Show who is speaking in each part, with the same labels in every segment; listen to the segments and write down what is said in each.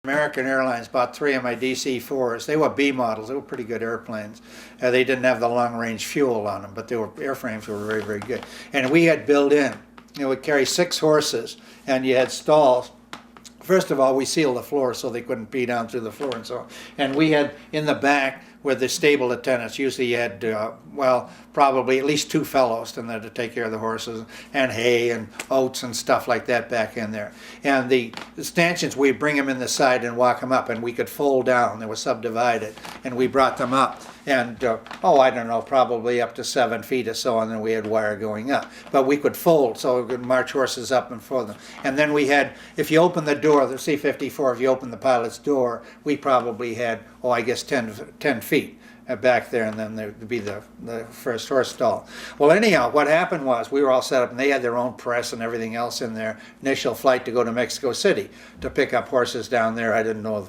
Speaker 1: American Airlines bought 3 of my DC-4s. They were B models. They were pretty good airplanes. They didn't have the long-range fuel on them, but they were airframes were very, very good. And we had built in, it would carry 6 horses, and you had stalls. First of all, we sealed the floor so they couldn't pee down through the floor and so on. And we had in the back where the stable attendants, usually you had, well, probably at least 2 fellows in there to take care of the horses, and hay and oats and stuff like that back in there. And the stanchions, we'd bring them in the side and walk them up, and we could fold down. They were subdivided, and we brought them up. And, I don't know, probably up to 7 feet or so, and then we had wire going up. But we could fold, so we could march horses up and for them. And then we had, if you open the door, the C-54, if you open the pilot's door, we probably had, I guess 10 feet back there, and then there would be the first horse stall. Well, anyhow, what happened was we were all set up, and they had their own press and everything else in their initial flight to go to Mexico City to pick up horses down there. I didn't know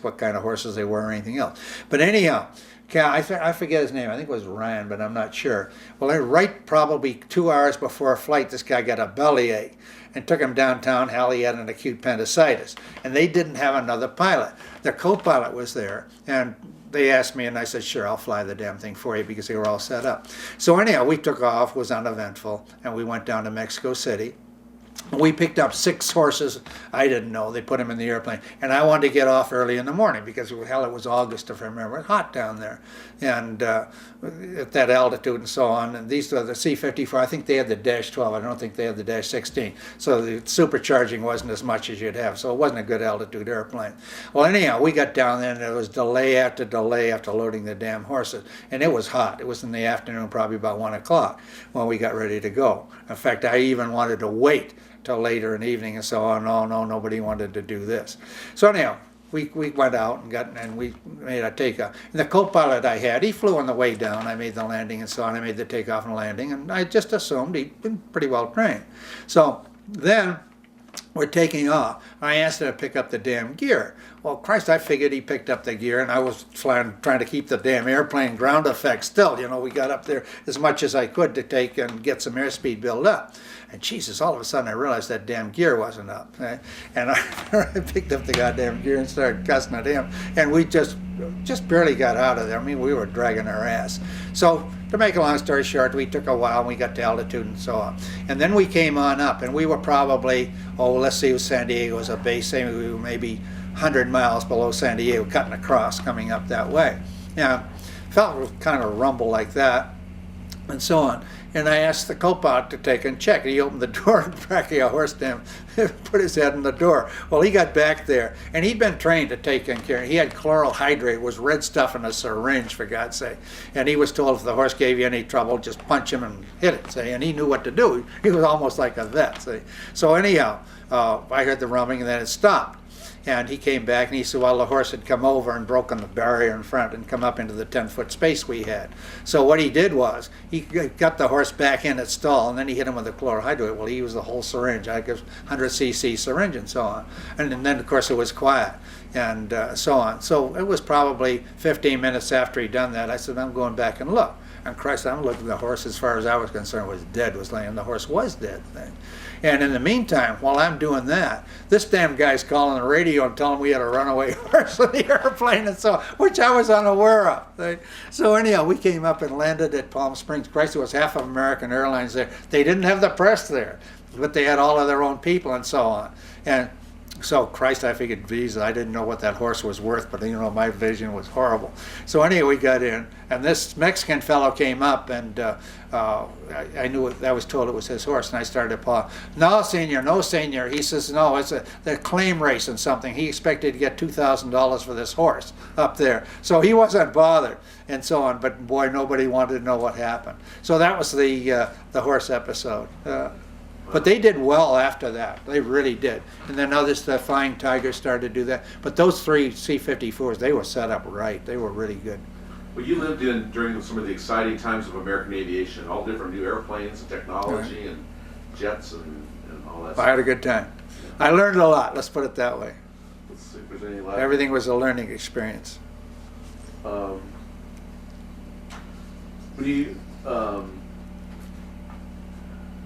Speaker 1: what kind of horses they were or anything else. But anyhow, I forget his name. I think it was Ryan, but I'm not sure. Well, right probably 2 hours before flight, this guy got a bellyache and took him downtown. Hell, he had an acute appendicitis. And they didn't have another pilot. Their co-pilot was there, and they asked me, and I said, sure, I'll fly the damn thing for you, because they were all set up. So anyhow, we took off, was uneventful, and we went down to Mexico City. We picked up 6 horses. I didn't know. They put them in the airplane. And I wanted to get off early in the morning because, hell, it was August, if I remember. It was hot down there. And at that altitude and so on. And these were the C-54. I think they had the Dash 12. I don't think they had the Dash 16. So the supercharging wasn't as much as you'd have. So it wasn't a good altitude airplane. Well, anyhow, we got down there, and there was delay after loading the damn horses. And it was hot. It was in the afternoon, probably about 1 o'clock, when we got ready to go. In fact, I even wanted to wait till later in the evening and so on. No, nobody wanted to do this. So anyhow, we went out and we made a takeoff. And the co-pilot I had, he flew on the way down. I made the landing and so on. I made the takeoff and landing, and I just assumed he'd been pretty well trained. So then we're taking off. I asked him to pick up the damn gear. Well, Christ, I figured he picked up the gear, and I was trying to keep the damn airplane ground effect still. We got up there as much as I could to take and get some airspeed built up. And Jesus, all of a sudden I realized that damn gear wasn't up. Right? And I picked up the goddamn gear and started cussing at him. And we just barely got out of there. I mean, we were dragging our ass. So to make a long story short, we took a while, and we got to altitude and so on. And then we came on up, and we were probably, let's see, San Diego was a base. We were maybe 100 miles below San Diego, cutting across, coming up that way. Yeah, felt kind of a rumble like that, and so on. And I asked the co-pilot to take and check. He opened the door, and practically a horse damn put his head in the door. Well, he got back there, and he'd been trained to take in care. He had chloral hydrate, was red stuff in a syringe, for God's sake. And he was told if the horse gave you any trouble, just punch him and hit it. See? And he knew what to do. He was almost like a vet. See? So anyhow, I heard the rumbling, and then it stopped. And he came back, and he said, well, the horse had come over and broken the barrier in front and come up into the 10-foot space we had. So what he did was, he got the horse back in its stall, and then he hit him with a chlorohydrate. Well, he used the whole syringe, I guess 100 cc syringe and so on. And then, of course, it was quiet and so on. So it was probably 15 minutes after he'd done that. I said, I'm going back and look. And Christ, I'm looking, the horse, as far as I was concerned, was dead, was laying. The horse was dead. And in the meantime, while I'm doing that, this damn guy's calling the radio and telling we had a runaway horse in the airplane and so on, which I was unaware of. So anyhow, we came up and landed at Palm Springs. Christ, there was half of American Airlines there. They didn't have the press there, but they had all of their own people and so on. And so, Christ, I figured, geez, I didn't know what that horse was worth, but, my vision was horrible. So anyway, we got in, and this Mexican fellow came up, and I knew it, I was told it was his horse, and I started to paw. No, senor. He says, no, it's the claim race and something. He expected to get $2,000 for this horse up there. So he wasn't bothered, and so on, but boy, nobody wanted to know what happened. So that was the horse episode. But they did well after that. They really did. And then the Flying Tiger started to do that. But those 3 C-54s, they were set up right. They were really good.
Speaker 2: Well, you lived during some of the exciting times of American aviation, all different new airplanes and technology and jets and all that stuff.
Speaker 1: I had a good time. Yeah. I learned a lot, let's put it that way.
Speaker 2: Let's see if there's any left.
Speaker 1: Everything was a learning experience.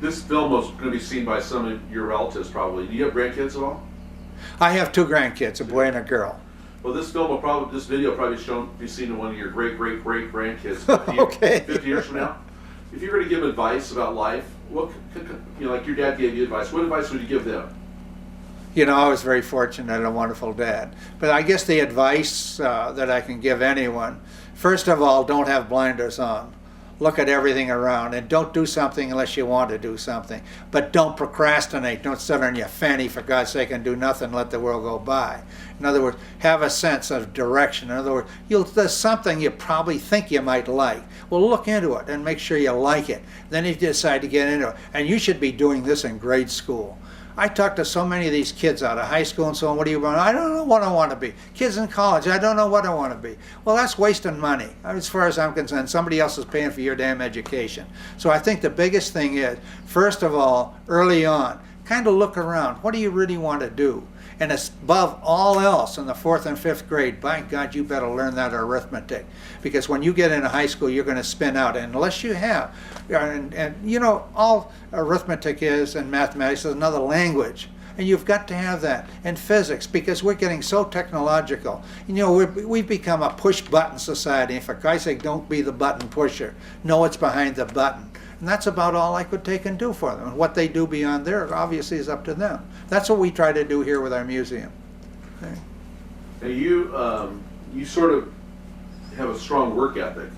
Speaker 2: This film was going to be seen by some of your relatives, probably. Do you have grandkids at all?
Speaker 1: I have 2 grandkids, a boy and a girl.
Speaker 2: Well, this video will probably be seen to one of your great grandkids 50,
Speaker 1: Okay.
Speaker 2: 50 years from now. If you were to give advice about life, like your dad gave you advice, what advice would you give them?
Speaker 1: You know, I was very fortunate and a wonderful dad. But I guess the advice that I can give anyone, first of all, don't have blinders on. Look at everything around, and don't do something unless you want to do something. But don't procrastinate. Don't sit on your fanny, for God's sake, and do nothing, let the world go by. In other words, have a sense of direction. In other words, there's something you probably think you might like. Well, look into it and make sure you like it. Then you decide to get into it. And you should be doing this in grade school. I talk to so many of these kids out of high school and so on. What do you want? I don't know what I want to be. Kids in college, I don't know what I want to be. Well, that's wasting money. As far as I'm concerned, somebody else is paying for your damn education. So I think the biggest thing is, first of all, early on, kind of look around. What do you really want to do? And above all else, in the 4th and 5th grade, by God, you better learn that arithmetic. Because when you get into high school, you're going to spin out. And unless you have, and you know, all arithmetic is and mathematics is another language. And you've got to have that. And physics, because we're getting so technological. You know, we've become a push-button society. And for Christ's sake, don't be the button pusher. Know what's behind the button. And that's about all I could take and do for them. And what they do beyond there, obviously, is up to them. That's what we try to do here with our museum. Okay.
Speaker 2: Now you sort of have a strong work ethic.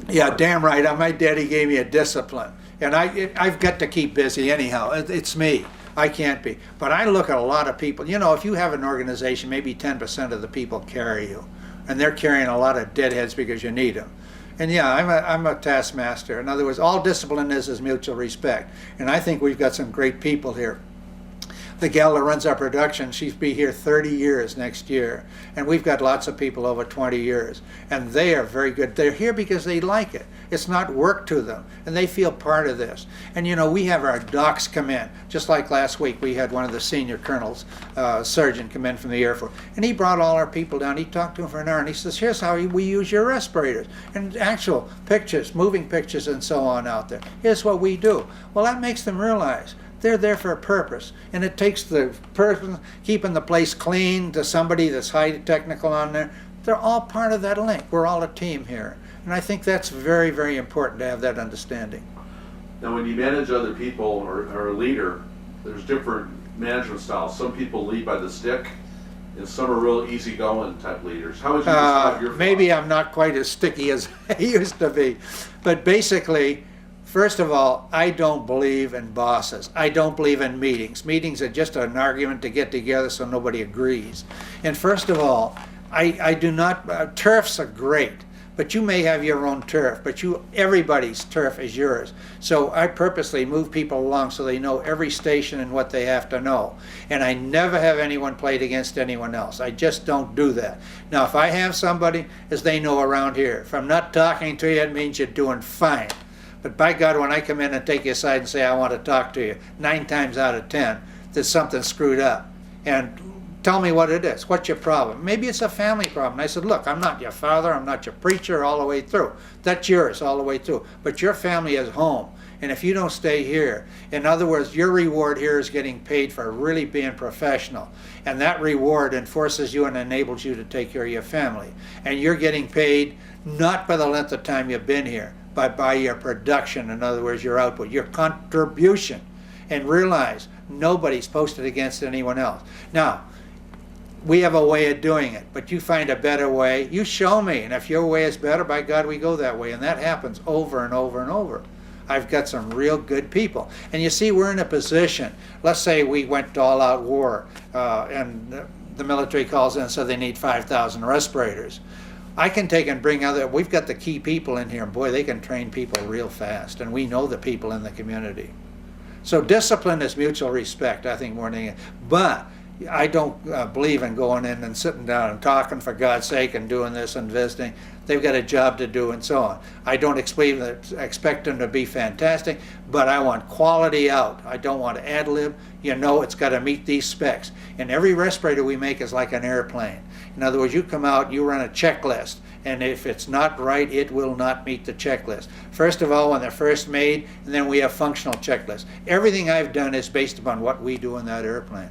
Speaker 1: Yeah, damn right. My daddy gave me a discipline. And I've got to keep busy anyhow. It's me. I can't be. But I look at a lot of people. You know, if you have an organization, maybe 10% of the people carry you. And they're carrying a lot of deadheads because you need them. And yeah, I'm a taskmaster. In other words, all discipline is mutual respect. And I think we've got some great people here. The gal that runs our production, she's be here 30 years next year. And we've got lots of people over 20 years. And they are very good. They're here because they like it. It's not work to them. And they feel part of this. And you know, we have our docs come in. Just like last week, we had one of the senior colonels, surgeon, come in from the Air Force. And he brought all our people down. He talked to them for an hour. And he says, here's how we use your respirators. And actual pictures, moving pictures and so on out there. Here's what we do. Well, that makes them realize they're there for a purpose, and it takes the person keeping the place clean to somebody that's high technical on there. They're all part of that link. We're all a team here, and I think that's very, very important to have that understanding.
Speaker 2: Now, when you manage other people or a leader, there's different management styles. Some people lead by the stick, and some are real easygoing type leaders. How would you describe your
Speaker 1: maybe I'm not quite as sticky as I used to be, but basically, first of all, I don't believe in bosses. I don't believe in meetings. Meetings are just an argument to get together so nobody agrees. And first of all, I do not, turfs are great, but you may have your own turf, but everybody's turf is yours. So I purposely move people along so they know every station and what they have to know. And I never have anyone played against anyone else. I just don't do that. Now, if I have somebody, as they know around here, if I'm not talking to you, it means you're doing fine. But by God, when I come in and take you aside and say, I want to talk to you, 9 times out of 10, there's something screwed up. And tell me what it is. What's your problem? Maybe it's a family problem. I said, look, I'm not your father. I'm not your preacher all the way through. That's yours all the way through. But your family is home. And if you don't stay here, in other words, your reward here is getting paid for really being professional. And that reward enforces you and enables you to take care of your family. And you're getting paid not by the length of time you've been here, but by your production, in other words, your output, your contribution. And realize nobody's posted against anyone else. Now, we have a way of doing it, but you find a better way, you show me. And if your way is better, by God, we go that way. And that happens over and over and over. I've got some real good people. And you see, we're in a position, let's say we went to all-out war, and the military calls in and says they need 5,000 respirators. I can take and bring we've got the key people in here, and boy, they can train people real fast, and we know the people in the community. So discipline is mutual respect, I think, more than anything. But I don't believe in going in and sitting down and talking for God's sake and doing this and visiting. They've got a job to do and so on. I don't expect them to be fantastic, but I want quality out. I don't want to ad-lib. You know, it's got to meet these specs. And every respirator we make is like an airplane. In other words, you come out, you run a checklist, and if it's not right, it will not meet the checklist. First of all, when they're first made, and then we have functional checklists. Everything I've done is based upon what we do in that airplane.